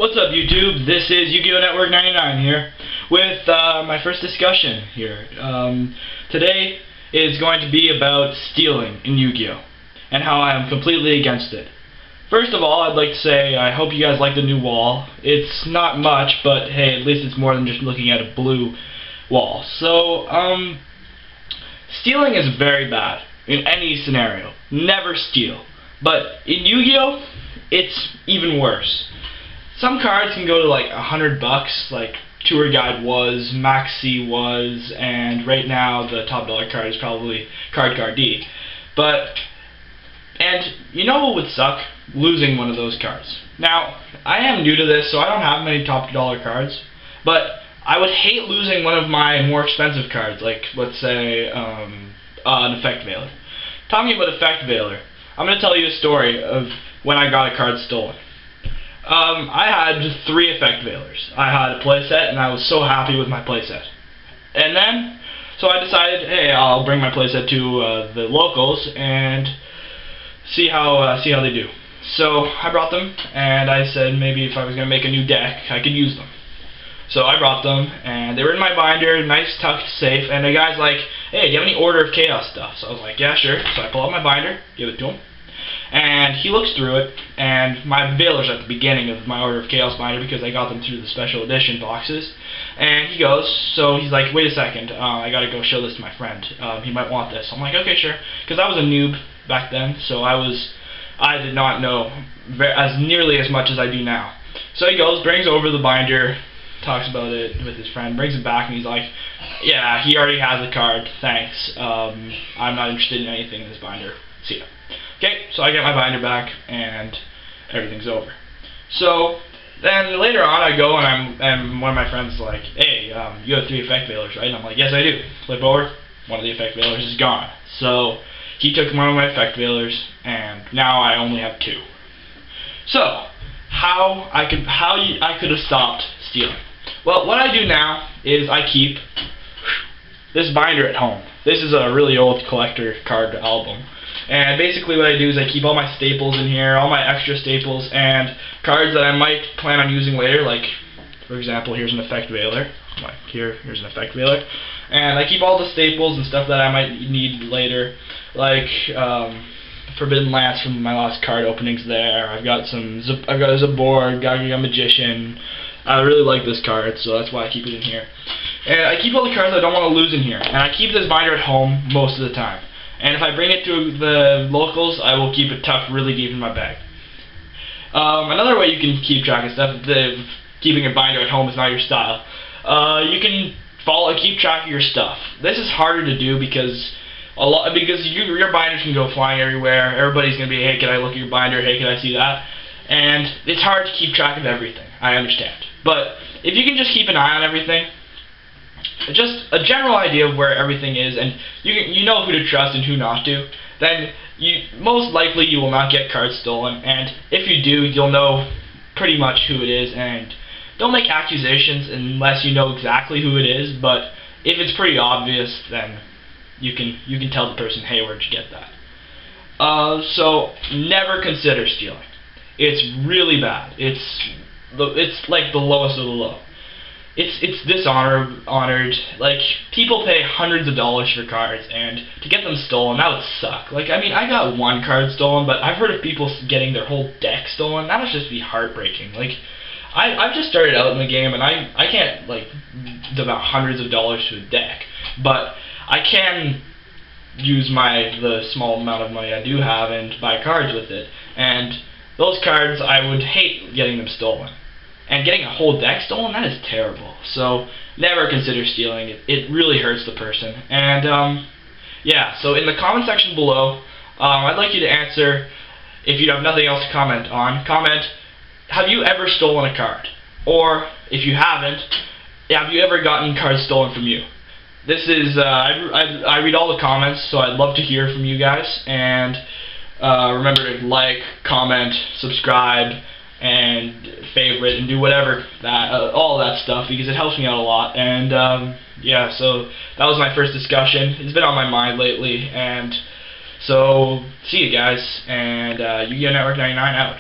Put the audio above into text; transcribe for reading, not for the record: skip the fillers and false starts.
What's up, YouTube? This is Yu-Gi-Oh! Network 99 here with my first discussion here. Today is going to be about stealing in Yu-Gi-Oh! And how I am completely against it. First of all, I'd like to say I hope you guys like the new wall. It's not much, but hey, at least it's more than just looking at a blue wall. So, stealing is very bad in any scenario. Never steal. But in Yu-Gi-Oh! It's even worse. Some cards can go to like $100, like Tour Guide was, Maxi was, and right now the top dollar card is probably Card D. And you know what would suck? Losing one of those cards. Now, I am new to this, so I don't have many top dollar cards, but I would hate losing one of my more expensive cards, like let's say an Effect Veiler. Talking about Effect Veiler, I'm going to tell you a story of when I got a card stolen. I had 3 Effect Veilers. I had a playset, and I was so happy with my playset. And then, so I decided, hey, I'll bring my playset to the locals and see how they do. So I brought them, and I said maybe if I was going to make a new deck, I could use them. So I brought them, and they were in my binder, nice, tucked, safe, and the guy's like, hey, do you have any Order of Chaos stuff? So I was like, yeah, sure. So I pull out my binder, give it to him. And he looks through it, and my Veiler's at the beginning of my Order of Chaos binder because I got them through the special edition boxes. And he goes, so he's like, wait a second, I gotta go show this to my friend. He might want this. I'm like, okay, sure. Because I was a noob back then, so I did not know as nearly as much as I do now. So he goes, brings over the binder, talks about it with his friend, brings it back, and he's like, yeah, he already has the card, thanks. I'm not interested in anything in this binder. See ya. Okay, so I get my binder back, and everything's over. So then later on, I go and one of my friends is like, hey, you have 3 Effect Veilers, right? And I'm like, yes, I do. Flip over, one of the Effect Veilers is gone. So he took one of my Effect Veilers, and now I only have 2. So how I could have stopped stealing? Well, what I do now is I keep this binder at home. This is a really old collector card album. And basically what I do is I keep all my staples in here, all my extra staples, and cards that I might plan on using later, like, for example, here's an Effect Veiler. Like, here's an Effect Veiler. And I keep all the staples and stuff that I might need later, like, Forbidden Lance from my last card openings there. I've got a Zabor, Gaga Magician. I really like this card, so that's why I keep it in here. And I keep all the cards I don't want to lose in here. And I keep this binder at home most of the time. And if I bring it to the locals, I will keep it tucked really deep in my bag. Another way you can keep track of stuff, if keeping a binder at home is not your style, you can keep track of your stuff. This is harder to do because your binders can go flying everywhere. Everybody's going to be, hey, can I look at your binder? Hey, can I see that? And it's hard to keep track of everything. I understand. But if you can just keep an eye on everything, just a general idea of where everything is, and you know who to trust and who not to, then most likely you will not get cards stolen, and if you do, you'll know pretty much who it is. And don't make accusations unless you know exactly who it is, but if it's pretty obvious, then you can tell the person, hey, where'd you get that? So never consider stealing. It's really bad. It's like the lowest of the low. It's dishonored. Like, people pay hundreds of dollars for cards, and to get them stolen, that would suck. Like, I mean, I got 1 card stolen, but I've heard of people getting their whole deck stolen. That would just be heartbreaking. Like, I've just started out in the game, and I can't, like, devote hundreds of dollars to a deck, but I can use the small amount of money I do have and buy cards with it, and those cards, I would hate getting them stolen. And getting a whole deck stolen, that is terrible. So never consider stealing. It really hurts the person. And yeah, so in the comment section below, I'd like you to answer, if you have nothing else to comment on, have you ever stolen a card? Or if you haven't, have you ever gotten cards stolen from you? This is, I read all the comments, so I'd love to hear from you guys. And remember to like, comment, subscribe, and favorite, and do whatever, all that stuff, because it helps me out a lot. And yeah, so that was my first discussion. It's been on my mind lately, and so see you guys, and Yu-Gi-Oh! Network 99 out.